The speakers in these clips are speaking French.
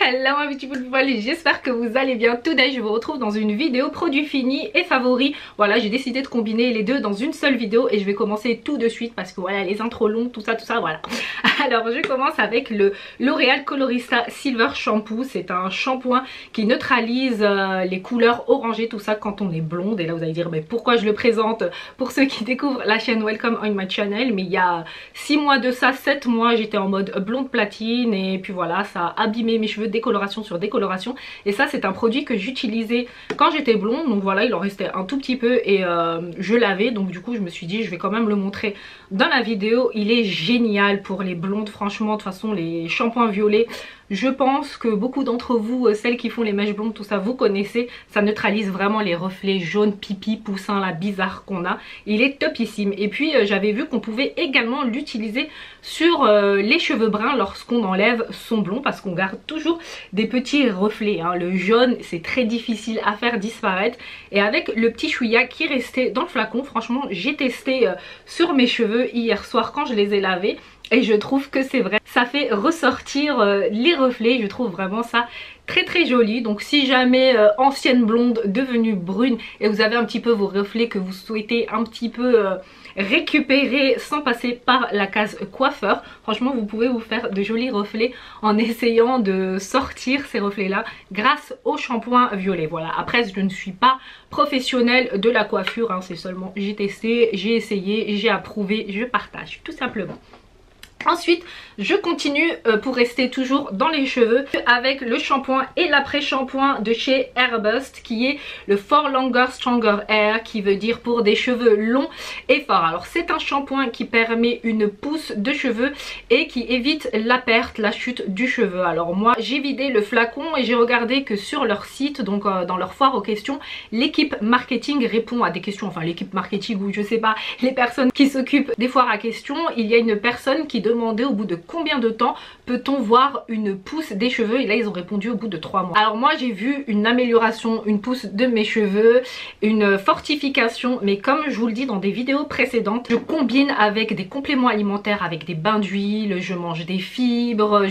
Hello ma petite people, j'espère que vous allez bien. Today je vous retrouve dans une vidéo produits finis et favoris. Voilà, j'ai décidé de combiner les deux dans une seule vidéo et je vais commencer tout de suite parce que voilà, les intros longues, tout ça, voilà. Alors je commence avec le L'Oréal Colorista Silver Shampoo. C'est un shampoing qui neutralise les couleurs orangées, tout ça quand on est blonde. Et là vous allez dire mais pourquoi je le présente pour ceux qui découvrent la chaîne Welcome on my channel. Mais il y a 6 mois de ça, 7 mois, j'étais en mode blonde platine et puis voilà, ça a abîmé mes cheveux, décoloration sur décoloration. Et ça c'est un produit que j'utilisais quand j'étais blonde, donc voilà, il en restait un tout petit peu et je l'avais, donc du coup je me suis dit je vais quand même le montrer dans la vidéo. Il est génial pour les blondes, franchement. De toute façon les shampoings violets, je pense que beaucoup d'entre vous, celles qui font les mèches blondes, tout ça, vous connaissez. Ça neutralise vraiment les reflets jaunes, pipi, poussins là, bizarres qu'on a. Il est topissime. Et puis j'avais vu qu'on pouvait également l'utiliser sur les cheveux bruns lorsqu'on enlève son blond, parce qu'on garde toujours des petits reflets, hein. Le jaune c'est très difficile à faire disparaître. Et avec le petit chouïa qui restait dans le flacon, franchement j'ai testé sur mes cheveux hier soir quand je les ai lavés. Et je trouve que c'est vrai, ça fait ressortir les reflets. Je trouve vraiment ça très joli. Donc si jamais ancienne blonde devenue brune et vous avez un petit peu vos reflets que vous souhaitez un petit peu récupérer sans passer par la case coiffeur, franchement vous pouvez vous faire de jolis reflets en essayant de sortir ces reflets là grâce au shampoing violet. Voilà, après je ne suis pas professionnelle de la coiffure, hein, c'est seulement j'ai testé, j'ai essayé, j'ai approuvé, je partage tout simplement. Ensuite je continue pour rester toujours dans les cheveux avec le shampoing et l'après-shampoing de chez Airbust, qui est le For Longer Stronger Hair, qui veut dire pour des cheveux longs et forts. Alors c'est un shampoing qui permet une pousse de cheveux et qui évite la perte, la chute du cheveu. Alors moi j'ai vidé le flacon et j'ai regardé que sur leur site, donc dans leur foire aux questions, l'équipe marketing répond à des questions, enfin l'équipe marketing ou je sais pas, les personnes qui s'occupent des foires à questions. Il y a une personne qui demandait au bout de combien de temps peut-on voir une pousse des cheveux, et là ils ont répondu au bout de 3 mois. Alors moi j'ai vu une amélioration, une pousse de mes cheveux, une fortification, mais comme je vous le dis dans des vidéos précédentes, je combine avec des compléments alimentaires, avec des bains d'huile, je mange des fibres,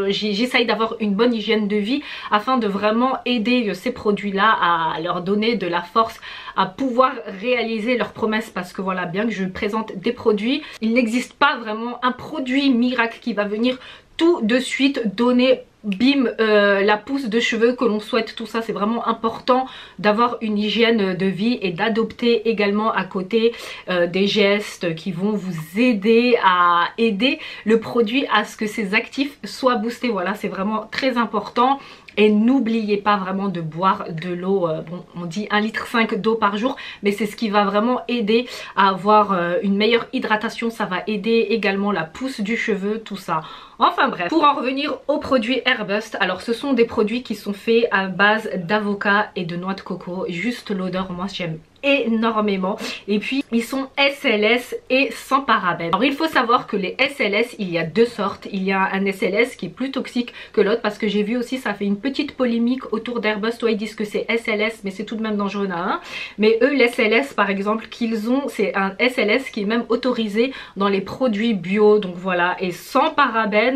j'essaye d'avoir une bonne hygiène de vie afin de vraiment aider ces produits là à leur donner de la force à pouvoir réaliser leurs promesses. Parce que voilà, bien que je présente des produits, il n'existe pas vraiment un produit miracle qui va venir tout de suite donner bim la pousse de cheveux que l'on souhaite. Tout ça c'est vraiment important d'avoir une hygiène de vie et d'adopter également à côté des gestes qui vont vous aider à aider le produit à ce que ses actifs soient boostés. Voilà, c'est vraiment très important. Et n'oubliez pas vraiment de boire de l'eau, bon on dit 1,5 litre d'eau par jour, mais c'est ce qui va vraiment aider à avoir une meilleure hydratation. Ça va aider également la pousse du cheveu, tout ça. Enfin bref, pour en revenir aux produits Airbust, alors ce sont des produits qui sont faits à base d'avocat et de noix de coco. Juste l'odeur, moi j'aime énormément. Et puis ils sont SLS et sans parabènes. Alors il faut savoir que les SLS, il y a deux sortes. Il y a un SLS qui est plus toxique que l'autre, parce que j'ai vu aussi ça fait une petite polémique autour d'Airbust. Ouais, ils disent que c'est SLS mais c'est tout de même dangereux hein. Mais eux les SLS par exemple qu'ils ont, c'est un SLS qui est même autorisé dans les produits bio, donc voilà, et sans parabènes.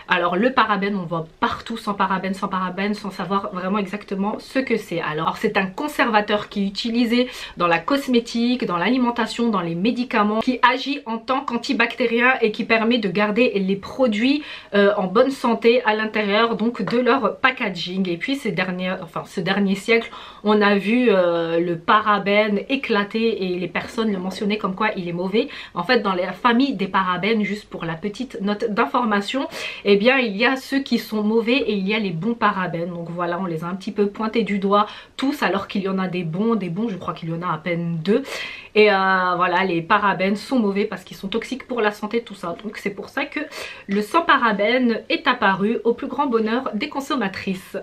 Alors le parabène on voit partout, sans parabène, sans savoir vraiment exactement ce que c'est. Alors c'est un conservateur qui est utilisé dans la cosmétique, dans l'alimentation, dans les médicaments, qui agit en tant qu'antibactérien et qui permet de garder les produits en bonne santé à l'intérieur donc de leur packaging. Et puis ce dernier siècle on a vu le parabène éclater et les personnes le mentionnaient comme quoi il est mauvais. En fait dans la famille des parabènes, juste pour la petite note d'information, eh bien il y a ceux qui sont mauvais et il y a les bons parabènes. Donc voilà, on les a un petit peu pointés du doigt tous, alors qu'il y en a des bons, je crois qu'il y en a à peine 2. Et voilà, les parabènes sont mauvais parce qu'ils sont toxiques pour la santé, tout ça. Donc c'est pour ça que le sans parabènes est apparu au plus grand bonheur des consommatrices.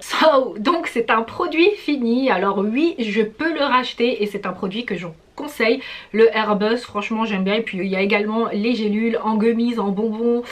Donc c'est un produit fini. Alors oui, je peux le racheter et c'est un produit que je conseille, le Airbust, franchement j'aime bien. Et puis il y a également les gélules en gummies, en bonbons,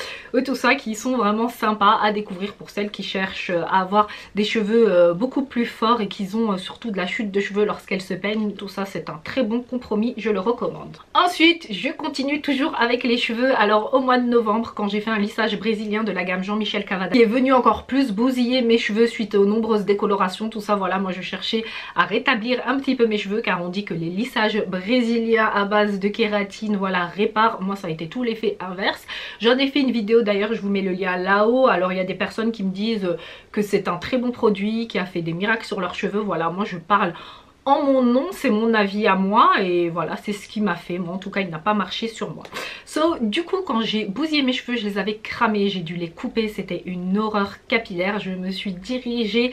tout ça qui sont vraiment sympas à découvrir pour celles qui cherchent à avoir des cheveux beaucoup plus forts et qui ont surtout de la chute de cheveux lorsqu'elles se peignent. Tout ça c'est un très bon compromis je le recommande. Ensuite je continue toujours avec les cheveux. Alors au mois de novembre, quand j'ai fait un lissage brésilien de la gamme Jean-Michel Cavada qui est venu encore plus bousiller mes cheveux suite aux nombreuses décolorations, tout ça, voilà, moi je cherchais à rétablir un petit peu mes cheveux car on dit que les lissages brésiliens à base de kératine, voilà, réparent. Moi ça a été tout l'effet inverse. J'en ai fait une vidéo d'ailleurs, je vous mets le lien là-haut. Alors il y a des personnes qui me disent que c'est un très bon produit qui a fait des miracles sur leurs cheveux. Voilà, moi je parle en mon nom, c'est mon avis à moi et voilà, c'est ce qui m'a fait. Moi en tout cas il n'a pas marché sur moi. Du coup quand j'ai bousillé mes cheveux, je les avais cramés, j'ai dû les couper, c'était une horreur capillaire. Je me suis dirigée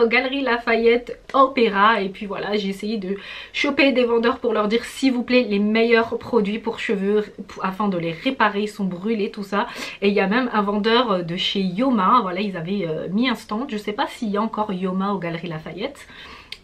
aux Galeries Lafayette Opéra et puis voilà, j'ai essayé de choper des vendeurs pour leur dire s'il vous plaît les meilleurs produits pour cheveux afin de les réparer, ils sont brûlés tout ça. Et il y a même un vendeur de chez Yoma, voilà, ils avaient mis un stand, je sais pas s'il y a encore Yoma aux Galeries Lafayette.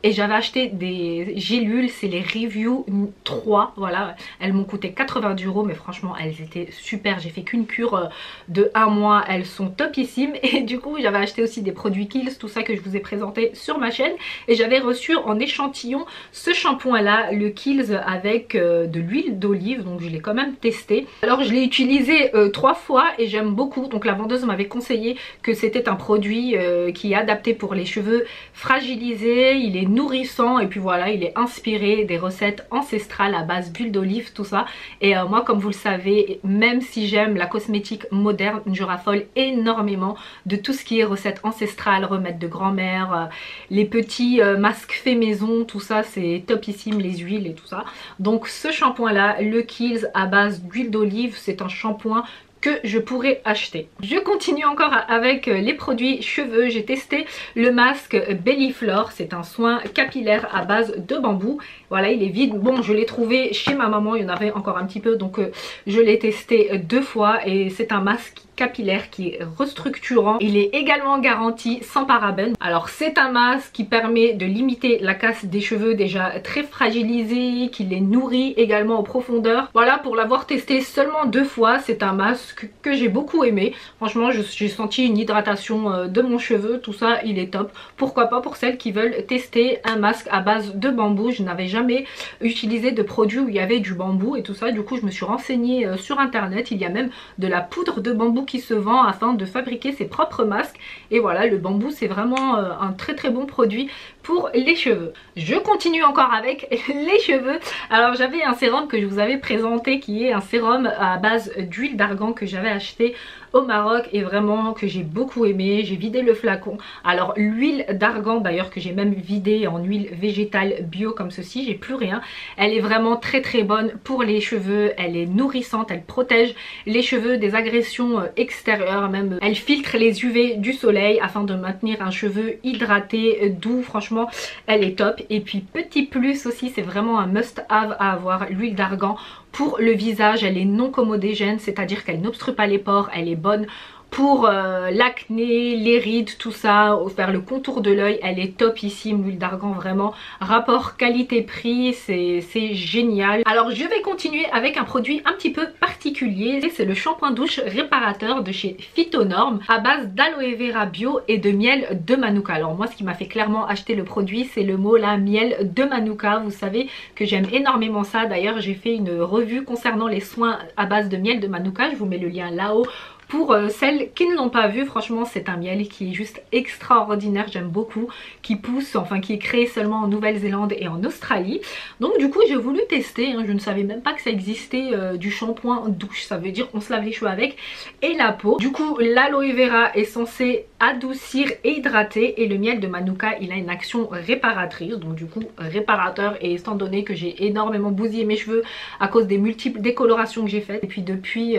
Et j'avais acheté des gélules, c'est les Review 3, voilà, elles m'ont coûté 90 € mais franchement elles étaient super. J'ai fait qu'une cure de 1 mois, elles sont topissimes. Et du coup j'avais acheté aussi des produits Kiehl's, tout ça que je vous ai présenté sur ma chaîne. Et j'avais reçu en échantillon ce shampoing là, le Kiehl's avec de l'huile d'olive, donc je l'ai quand même testé. Alors je l'ai utilisé 3 fois et j'aime beaucoup. Donc la vendeuse m'avait conseillé que c'était un produit qui est adapté pour les cheveux fragilisés, il est nourrissant et puis voilà, il est inspiré des recettes ancestrales à base d'huile d'olive, tout ça. Et moi comme vous le savez, même si j'aime la cosmétique moderne, je raffole énormément de tout ce qui est recettes ancestrales, remèdes de grand-mère, les petits masques faits maison, tout ça c'est topissime, les huiles et tout ça. Donc ce shampoing là, le Kiehl's à base d'huile d'olive, c'est un shampoing que je pourrais acheter. Je continue encore avec les produits cheveux. J'ai testé le masque Belliflor, c'est un soin capillaire à base de bambou. Voilà, il est vide. Bon, je l'ai trouvé chez ma maman, il y en avait encore un petit peu, donc je l'ai testé 2 fois et c'est un masque capillaire qui est restructurant. Il est également garanti sans parabènes. Alors c'est un masque qui permet de limiter la casse des cheveux déjà très fragilisés, qui les nourrit également en profondeur. Voilà, pour l'avoir testé seulement 2 fois, c'est un masque que j'ai beaucoup aimé. Franchement j'ai senti une hydratation de mon cheveu, tout ça il est top. Pourquoi pas pour celles qui veulent tester un masque à base de bambou. Je n'avais jamais utilisé de produit où il y avait du bambou et tout ça, du coup je me suis renseignée sur internet. Il y a même de la poudre de bambou qui se vend afin de fabriquer ses propres masques. Et voilà, le bambou c'est vraiment un très très bon produit pour les cheveux. Je continue encore avec les cheveux. Alors j'avais un sérum que je vous avais présenté qui est un sérum à base d'huile d'argan que j'avais acheté au Maroc et vraiment que j'ai beaucoup aimé. J'ai vidé le flacon. Alors l'huile d'argan d'ailleurs que j'ai même vidé en huile végétale bio comme ceci, j'ai plus rien. Elle est vraiment très très bonne pour les cheveux, elle est nourrissante, elle protège les cheveux des agressions extérieures, même elle filtre les UV du soleil afin de maintenir un cheveu hydraté, doux. Franchement elle est top. Et puis petit plus aussi, c'est vraiment un must have à avoir, l'huile d'argan pour le visage. Elle est non commodégène, c'est à dire qu'elle n'obstrue pas les pores, elle est bonne pour l'acné, les rides, tout ça, faire le contour de l'œil. Elle est topissime l'huile d'argan, vraiment rapport qualité-prix, c'est génial. Alors je vais continuer avec un produit un petit peu particulier, c'est le shampoing douche réparateur de chez Phytonorm à base d'aloe vera bio et de miel de manuka. Alors moi ce qui m'a fait clairement acheter le produit, c'est le mot là, miel de manuka. Vous savez que j'aime énormément ça, d'ailleurs j'ai fait une revue concernant les soins à base de miel de manuka, je vous mets le lien là-haut. Pour celles qui ne l'ont pas vu, franchement c'est un miel qui est juste extraordinaire, j'aime beaucoup, qui pousse, enfin qui est créé seulement en Nouvelle-Zélande et en Australie. Donc du coup j'ai voulu tester, hein, je ne savais même pas que ça existait du shampoing douche, ça veut dire qu'on se lave les cheveux avec et la peau. Du coup l'aloe vera est censé adoucir et hydrater et le miel de manuka il a une action réparatrice, donc du coup réparateur. Et étant donné que j'ai énormément bousillé mes cheveux à cause des multiples décolorations que j'ai faites, et puis depuis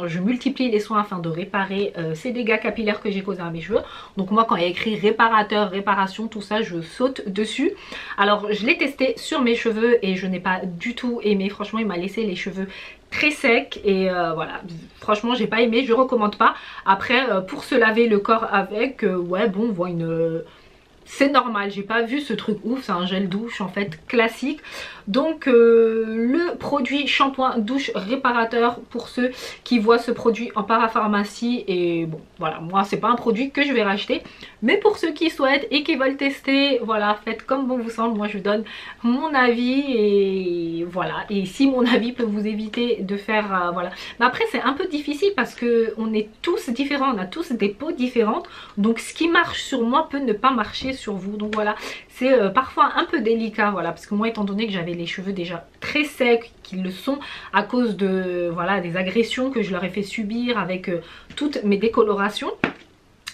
je multiplie les soins afin de réparer ces dégâts capillaires que j'ai causés à mes cheveux. Donc moi quand il y a écrit réparateur, réparation, tout ça je saute dessus. Alors je l'ai testé sur mes cheveux et je n'ai pas du tout aimé, franchement il m'a laissé les cheveux très secs et voilà, franchement j'ai pas aimé, je recommande pas. Après pour se laver le corps avec, ouais bon on voit c'est normal, j'ai pas vu ce truc ouf, c'est un gel douche en fait classique. Donc le produit shampoing douche réparateur pour ceux qui voient ce produit en parapharmacie, et bon voilà, moi c'est pas un produit que je vais racheter, mais pour ceux qui souhaitent et qui veulent tester, voilà, faites comme bon vous semble. Moi je donne mon avis et voilà, et si mon avis peut vous éviter de faire voilà. Mais après c'est un peu difficile parce que on est tous différents, on a tous des peaux différentes, donc ce qui marche sur moi peut ne pas marcher sur vous. Donc voilà, c'est parfois un peu délicat, voilà, parce que moi étant donné que j'avais les cheveux déjà très secs, qu'ils le sont à cause de voilà des agressions que je leur ai fait subir avec toutes mes décolorations.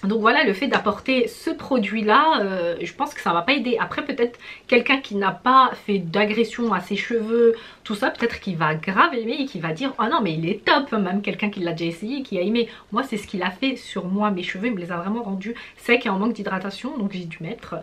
Donc voilà, le fait d'apporter ce produit là, je pense que ça va pas aider. Après peut-être quelqu'un qui n'a pas fait d'agression à ses cheveux, tout ça, peut-être qu'il va grave aimer et qu'il va dire oh non mais il est top. Même quelqu'un qui l'a déjà essayé et qui a aimé. Moi c'est ce qu'il a fait sur moi, mes cheveux, il me les a vraiment rendus secs et en manque d'hydratation. Donc j'ai dû mettre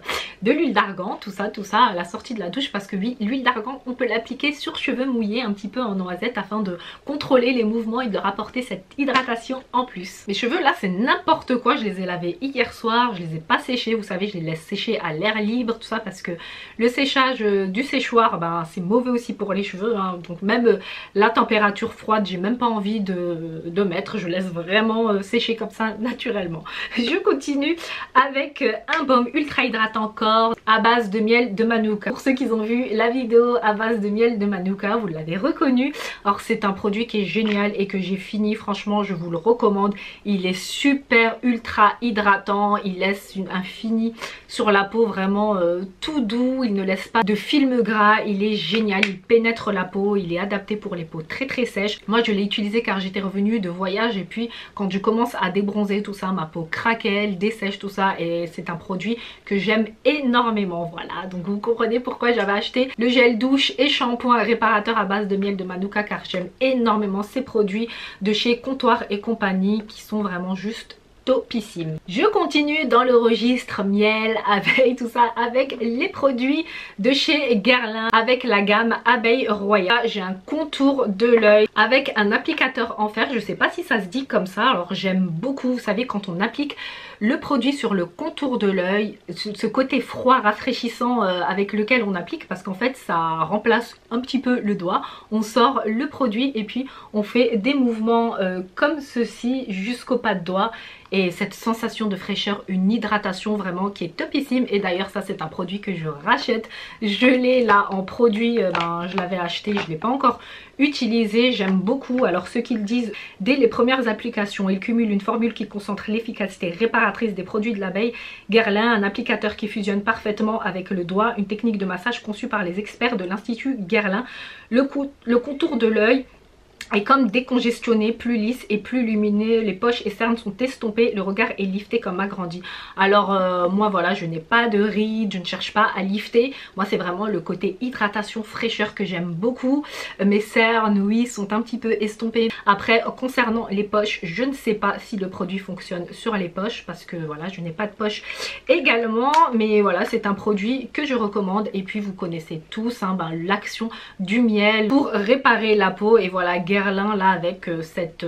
de l'huile d'argan, tout ça à la sortie de la douche, parce que oui, l'huile d'argan on peut l'appliquer sur cheveux mouillés un petit peu en noisette afin de contrôler les mouvements et de rapporter cette hydratation en plus. Mes cheveux là c'est n'importe quoi, je les ai lavés hier soir, je les ai pas séchés, vous savez je les laisse sécher à l'air libre, tout ça, parce que le séchage du séchoir ben, c'est mauvais aussi pour les cheveux, hein. Donc même la température froide j'ai même pas envie de mettre, je laisse vraiment sécher comme ça naturellement. Je continue avec un baume ultra hydratant corps à base de miel de Manuka. Pour ceux qui ont vu la vidéo à base de miel de Manuka, vous l'avez reconnu. Alors c'est un produit qui est génial et que j'ai fini, franchement je vous le recommande. Il est super ultra hydratant, il laisse un fini sur la peau vraiment tout doux, il ne laisse pas de film gras, il est génial, il pénètre la peau, il est adapté pour les peaux très très sèches. Moi je l'ai utilisé car j'étais revenue de voyage et puis quand je commence à débronzer tout ça, ma peau craque, elle dessèche tout ça, et c'est un produit que j'aime énormément. Voilà, donc vous comprenez pourquoi j'avais acheté le gel douche et shampoing réparateur à base de miel de Manuka, car j'aime énormément ces produits de chez Comptoir et compagnie qui sont vraiment juste topissime. Je continue dans le registre miel, abeille, tout ça avec les produits de chez Guerlain avec la gamme Abeille Royale. J'ai un contour de l'œil avec un applicateur en fer, je sais pas si ça se dit comme ça, alors j'aime beaucoup, vous savez quand on applique le produit sur le contour de l'œil, ce côté froid rafraîchissant avec lequel on applique, parce qu'en fait ça remplace un petit peu le doigt, on sort le produit et puis on fait des mouvements comme ceci jusqu'au pas de doigt, et cette sensation de fraîcheur, une hydratation vraiment qui est topissime. Et d'ailleurs ça c'est un produit que je rachète, je l'ai là en produit, je l'avais acheté, je ne l'ai pas encore utilisé, j'aime beaucoup. Alors ceux qui le disent, dès les premières applications il cumule une formule qui concentre l'efficacité réparatrice des produits de l'abeille. Guerlain, un applicateur qui fusionne parfaitement avec le doigt, une technique de massage conçue par les experts de l'institut Guerlain. Le contour de l'œil est comme décongestionné, plus lisse et plus lumineux, les poches et cernes sont estompées, le regard est lifté comme agrandi. Alors moi voilà, je n'ai pas de rides, je ne cherche pas à lifter, moi c'est vraiment le côté hydratation, fraîcheur que j'aime beaucoup. Mes cernes oui sont un petit peu estompées. Après concernant les poches, je ne sais pas si le produit fonctionne sur les poches parce que voilà je n'ai pas de poche également, mais voilà c'est un produit que je recommande. Et puis vous connaissez tous hein, l'action du miel pour réparer la peau, et voilà Guerlain là avec cette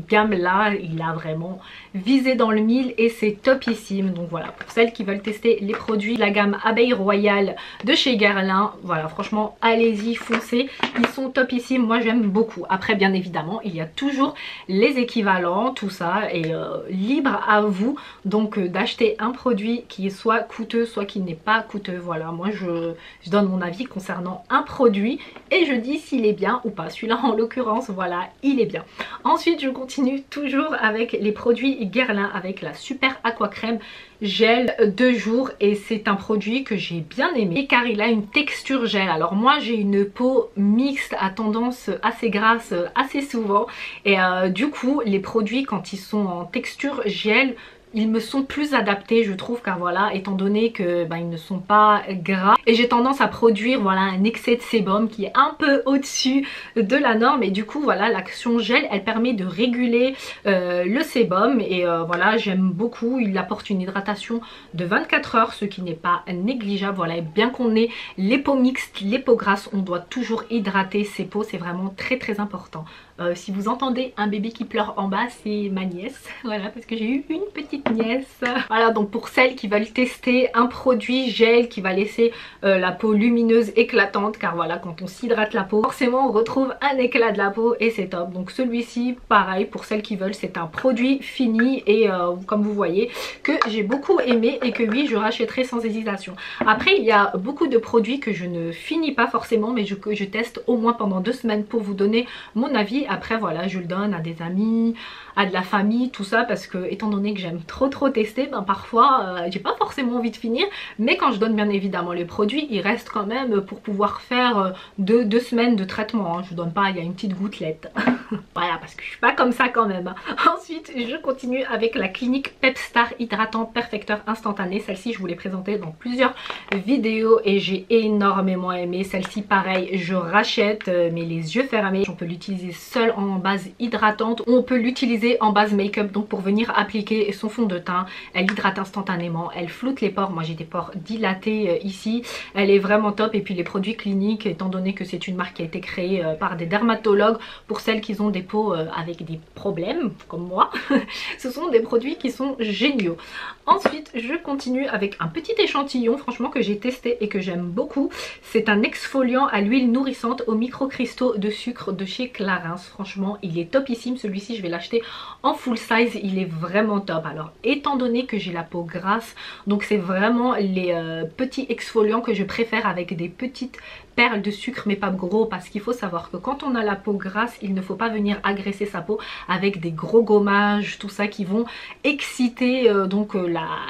gamme là, il a vraiment visé dans le mille et c'est topissime. Donc voilà, pour celles qui veulent tester les produits de la gamme Abeille Royale de chez Guerlain, voilà franchement allez-y, foncez, ils sont topissimes, moi j'aime beaucoup. Après bien évidemment il y a toujours les équivalents, tout ça est libre à vous donc d'acheter un produit qui est soit coûteux soit qui n'est pas coûteux. Voilà, moi je donne mon avis concernant un produit et je dis s'il est bien ou pas. Celui-là en l'occurrence voilà il est bien. Ensuite je continue toujours avec les produits Guerlain avec la Super Aqua Crème gel de jour, et c'est un produit que j'ai bien aimé car il a une texture gel. Alors moi j'ai une peau mixte à tendance assez grasse assez souvent, et du coup les produits quand ils sont en texture gel ils me sont plus adaptés je trouve, car voilà étant donné que ils ne sont pas gras et j'ai tendance à produire voilà un excès de sébum qui est un peu au-dessus de la norme, et du coup voilà l'action gel elle permet de réguler le sébum, et voilà j'aime beaucoup, il apporte une hydratation de 24 heures ce qui n'est pas négligeable. Voilà, et bien qu'on ait les peaux mixtes, les peaux grasses, on doit toujours hydrater ses peaux, c'est vraiment très très important Si vous entendez un bébé qui pleure en bas, c'est ma nièce. Voilà, parce que j'ai eu une petite nièce. Voilà, donc pour celles qui veulent tester un produit gel qui va laisser la peau lumineuse, éclatante, car voilà, quand on s'hydrate la peau, forcément on retrouve un éclat de la peau et c'est top. Donc celui-ci, pareil, pour celles qui veulent, c'est un produit fini et comme vous voyez, que j'ai beaucoup aimé et que oui, je rachèterai sans hésitation. Après, il y a beaucoup de produits que je ne finis pas forcément, mais que je teste au moins pendant 2 semaines pour vous donner mon avis. Après voilà, je le donne à des amis, à de la famille, tout ça, parce que étant donné que j'aime trop tester, ben parfois j'ai pas forcément envie de finir, mais quand je donne bien évidemment les produits, il reste quand même pour pouvoir faire 2 semaines de traitement, hein. Je donne pas, il y a une petite gouttelette. Voilà, parce que je suis pas comme ça quand même. Ensuite, je continue avec la Clinique Pepstar Hydratant Perfecteur Instantané. Celle-ci, je vous l'ai présentée dans plusieurs vidéos et j'ai énormément aimé. Celle-ci, pareil, je rachète, mais les yeux fermés. On peut l'utiliser seule en base hydratante. On peut l'utiliser en base make-up, donc pour venir appliquer son fond de teint. Elle hydrate instantanément, elle floute les pores. Moi, j'ai des pores dilatés ici. Elle est vraiment top. Et puis les produits cliniques, étant donné que c'est une marque qui a été créée par des dermatologues, pour celles qui ont des peaux avec des problèmes comme moi, ce sont des produits qui sont géniaux. Ensuite, je continue avec un petit échantillon franchement que j'ai testé et que j'aime beaucoup. C'est un exfoliant à l'huile nourrissante aux microcristaux de sucre de chez Clarins. Franchement, il est topissime. Celui-ci, je vais l'acheter en full size. Il est vraiment top. Alors, étant donné que j'ai la peau grasse, donc c'est vraiment les petits exfoliants que je préfère avec des petites perles de sucre, mais pas gros, parce qu'il faut savoir que quand on a la peau grasse, il ne faut pas venir agresser sa peau avec des gros gommages, tout ça qui vont exciter donc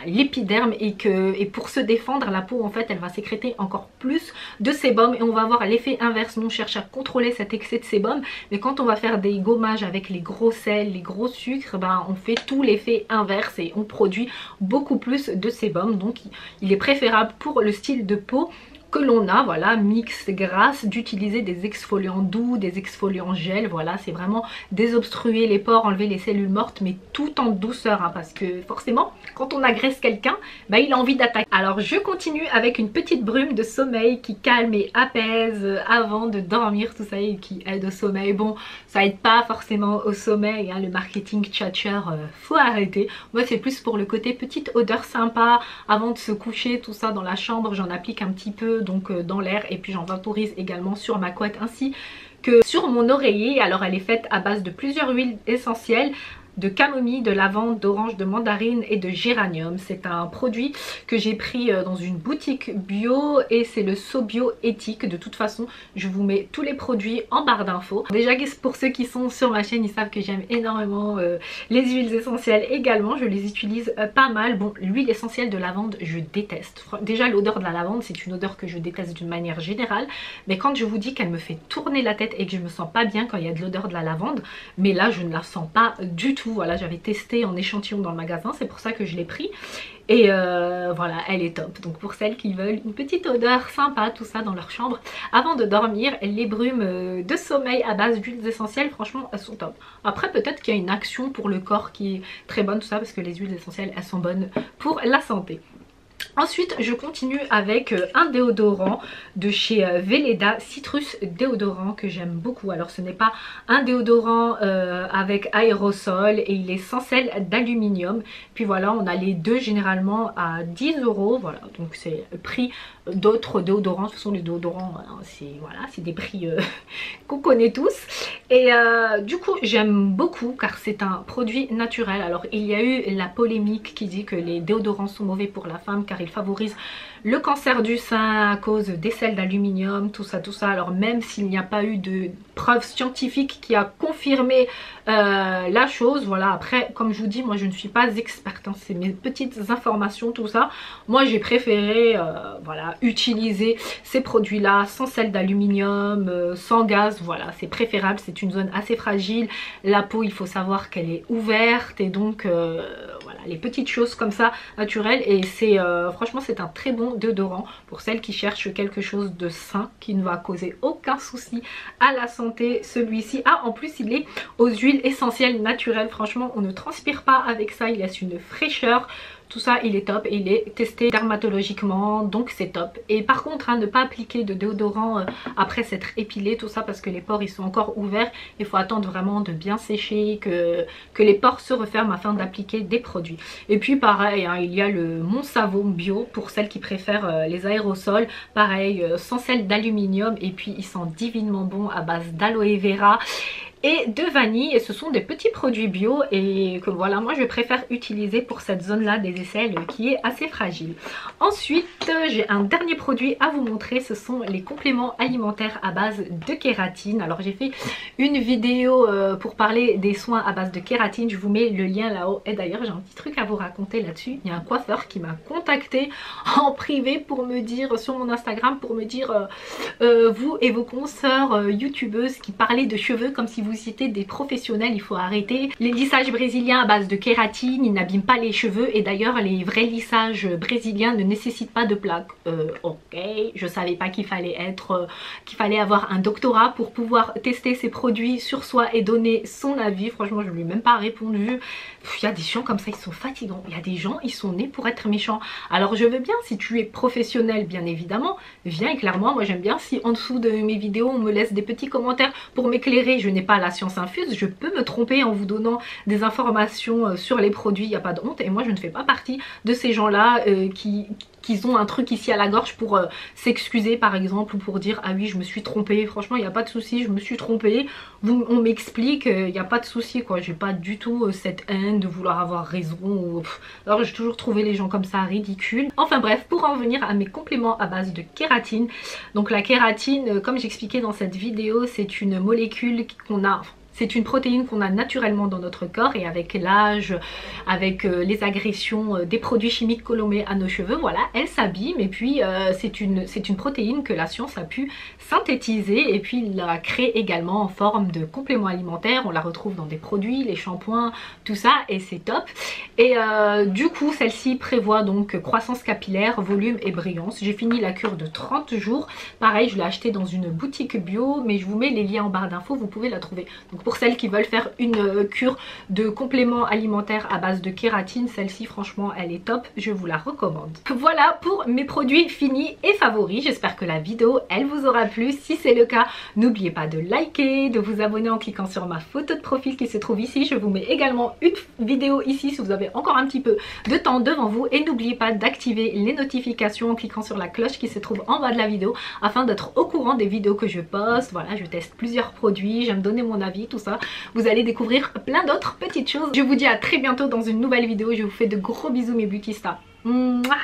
l'épiderme, et pour se défendre, la peau en fait elle va sécréter encore plus de sébum et on va avoir l'effet inverse. Nous on cherche à contrôler cet excès de sébum, mais quand on va faire des gommages avec les gros sels, les gros sucres, ben on fait tout l'effet inverse et on produit beaucoup plus de sébum. Donc il est préférable pour le style de peau que l'on a, voilà, mix grasse, d'utiliser des exfoliants doux, des exfoliants gel. Voilà, c'est vraiment désobstruer les pores, enlever les cellules mortes, mais tout en douceur, hein, parce que forcément quand on agresse quelqu'un, bah, il a envie d'attaquer. Alors je continue avec une petite brume de sommeil qui calme et apaise avant de dormir, tout ça, et qui aide au sommeil. Bon, ça aide pas forcément au sommeil, hein, le marketing tchatcher, faut arrêter. Moi c'est plus pour le côté petite odeur sympa avant de se coucher, tout ça dans la chambre. J'en applique un petit peu donc dans l'air, et puis j'en vaporise également sur ma couette ainsi que sur mon oreiller. Alors elle est faite à base de plusieurs huiles essentielles, de camomille, de lavande, d'orange, de mandarine et de géranium. C'est un produit que j'ai pris dans une boutique bio et c'est le SoBio éthique. De toute façon, je vous mets tous les produits en barre d'infos. Déjà, pour ceux qui sont sur ma chaîne, ils savent que j'aime énormément les huiles essentielles également. Je les utilise pas mal. Bon, l'huile essentielle de lavande, je déteste. Déjà, l'odeur de la lavande, c'est une odeur que je déteste d'une manière générale. Mais quand je vous dis qu'elle me fait tourner la tête et que je me sens pas bien quand il y a de l'odeur de la lavande, mais là, je ne la sens pas du tout. Voilà, j'avais testé en échantillon dans le magasin, c'est pour ça que je l'ai pris. Et voilà, elle est top. Donc pour celles qui veulent une petite odeur sympa, tout ça dans leur chambre avant de dormir, les brumes de sommeil à base d'huiles essentielles, franchement elles sont top. Après peut-être qu'il y a une action pour le corps qui est très bonne, tout ça, parce que les huiles essentielles elles sont bonnes pour la santé. Ensuite je continue avec un déodorant de chez Veleda, Citrus déodorant, que j'aime beaucoup. Alors ce n'est pas un déodorant avec aérosol et il est sans sel d'aluminium. Puis voilà, on a les deux généralement à 10 €. Voilà, donc c'est le prix d'autres déodorants. Ce sont les déodorants, c'est voilà, c'est des prix qu'on connaît tous. Et du coup j'aime beaucoup car c'est un produit naturel. Alors il y a eu la polémique qui dit que les déodorants sont mauvais pour la femme car ils favorisent le cancer du sein à cause des sels d'aluminium, tout ça. Alors même s'il n'y a pas eu de preuve scientifique qui a confirmé la chose, voilà. Après comme je vous dis, moi je ne suis pas experte, hein, c'est mes petites informations, tout ça. Moi j'ai préféré voilà, utiliser ces produits là sans sel d'aluminium, sans gaz. Voilà, c'est préférable, c'est une zone assez fragile, la peau il faut savoir qu'elle est ouverte, et donc voilà, les petites choses comme ça naturelles. Et c'est franchement c'est un très bon déodorant pour celles qui cherchent quelque chose de sain, qui ne va causer aucun souci à la santé. Celui-ci, ah en plus il est aux huiles essentielles naturelles. Franchement on ne transpire pas avec ça, il laisse une fraîcheur. tout ça il est top et il est testé dermatologiquement, donc c'est top. Et par contre ne pas appliquer de déodorant après s'être épilé, tout ça, parce que les pores ils sont encore ouverts. Il faut attendre vraiment de bien sécher, que les pores se referment afin d'appliquer des produits. Et puis pareil, il y a le Mon Savon Bio pour celles qui préfèrent les aérosols, pareil, sans sel d'aluminium, et puis ils sont divinement bons à base d'aloe vera et de vanille, et ce sont des petits produits bio et que voilà, moi je préfère utiliser pour cette zone là des aisselles qui est assez fragile. Ensuite j'ai un dernier produit à vous montrer, ce sont les compléments alimentaires à base de kératine. Alors j'ai fait une vidéo pour parler des soins à base de kératine, je vous mets le lien là-haut. Et d'ailleurs j'ai un petit truc à vous raconter là-dessus, il y a un coiffeur qui m'a contacté en privé pour me dire, sur mon Instagram, pour me dire vous et vos consoeurs youtubeuses qui parlaient de cheveux comme si vous étiez des professionnels, il faut arrêter. Les lissages brésiliens à base de kératine, ils n'abîment pas les cheveux, et d'ailleurs les vrais lissages brésiliens ne nécessitent pas de plaques. Ok, je savais pas qu'il fallait avoir un doctorat pour pouvoir tester ces produits sur soi et donner son avis. Franchement je lui ai même pas répondu. Il y a des gens comme ça, ils sont fatigants. Il y a des gens, ils sont nés pour être méchants. Alors je veux bien, si tu es professionnel bien évidemment, viens éclaire-moi. Moi j'aime bien si en dessous de mes vidéos on me laisse des petits commentaires pour m'éclairer. Je n'ai pas la science infuse, je peux me tromper en vous donnant des informations sur les produits, il n'y a pas de honte. Et moi je ne fais pas partie de ces gens là qui ont un truc ici à la gorge pour s'excuser par exemple, ou pour dire ah oui je me suis trompée. Franchement il n'y a pas de souci, je me suis trompée, on m'explique, il n'y a pas de souci quoi. J'ai pas du tout cette haine de vouloir avoir raison ou... Alors j'ai toujours trouvé les gens comme ça ridicules. Enfin bref, pour en venir à mes compléments à base de kératine, donc la kératine comme j'expliquais dans cette vidéo, c'est une molécule qu'on a... C'est une protéine qu'on a naturellement dans notre corps, et avec l'âge, avec les agressions des produits chimiques que l'on met à nos cheveux, voilà, elle s'abîme. Et puis c'est une protéine que la science a pu synthétiser et puis la créer également en forme de complément alimentaire. On la retrouve dans des produits, les shampoings, tout ça, et c'est top. Et du coup celle-ci prévoit donc croissance capillaire, volume et brillance. J'ai fini la cure de 30 jours. Pareil, je l'ai acheté dans une boutique bio, mais je vous mets les liens en barre d'infos, vous pouvez la trouver. Donc pour celles qui veulent faire une cure de compléments alimentaires à base de kératine, celle-ci franchement elle est top, je vous la recommande. Voilà pour mes produits finis et favoris. J'espère que la vidéo elle vous aura plu. Si c'est le cas, n'oubliez pas de liker, de vous abonner en cliquant sur ma photo de profil qui se trouve ici. Je vous mets également une vidéo ici si vous avez encore un petit peu de temps devant vous, et n'oubliez pas d'activer les notifications en cliquant sur la cloche qui se trouve en bas de la vidéo afin d'être au courant des vidéos que je poste. Voilà, je teste plusieurs produits, j'aime donner mon avis, tout ça. Vous allez découvrir plein d'autres petites choses. Je vous dis à très bientôt dans une nouvelle vidéo. Je vous fais de gros bisous mes beauty stars. Mouah.